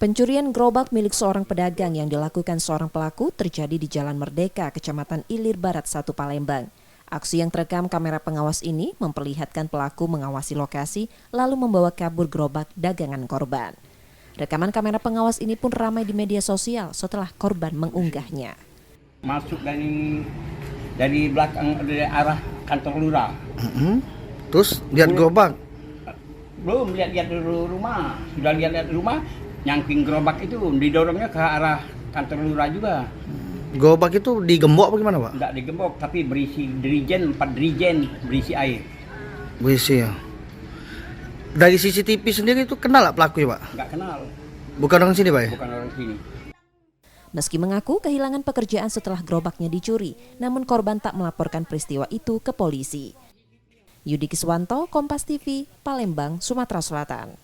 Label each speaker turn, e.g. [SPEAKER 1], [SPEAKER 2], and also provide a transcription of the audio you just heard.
[SPEAKER 1] Pencurian gerobak milik seorang pedagang yang dilakukan seorang pelaku terjadi di Jalan Merdeka, Kecamatan Ilir Barat 1 Palembang. Aksi yang terekam kamera pengawas ini memperlihatkan pelaku mengawasi lokasi lalu membawa kabur gerobak dagangan korban. Rekaman kamera pengawas ini pun ramai di media sosial setelah korban mengunggahnya.
[SPEAKER 2] Masuk dari belakang, dari arah kantor lurah.
[SPEAKER 3] Terus lihat gerobak?
[SPEAKER 2] Belum lihat dulu rumah. Sudah lihat rumah, nyangking gerobak itu didorongnya ke arah kantor lurah juga.
[SPEAKER 3] Gerobak itu digembok apa gimana, Pak?
[SPEAKER 2] Enggak digembok, tapi berisi dirijen, 4 dirijen berisi air.
[SPEAKER 3] Berisi ya. Dari CCTV sendiri itu kenal nggak pelaku ya, Pak?
[SPEAKER 2] Enggak kenal.
[SPEAKER 3] Bukan orang sini, Pak ya?
[SPEAKER 2] Bukan orang sini.
[SPEAKER 1] Meski mengaku kehilangan pekerjaan setelah gerobaknya dicuri, namun korban tak melaporkan peristiwa itu ke polisi. Yudi Kiswanto, Kompas TV, Palembang, Sumatera Selatan.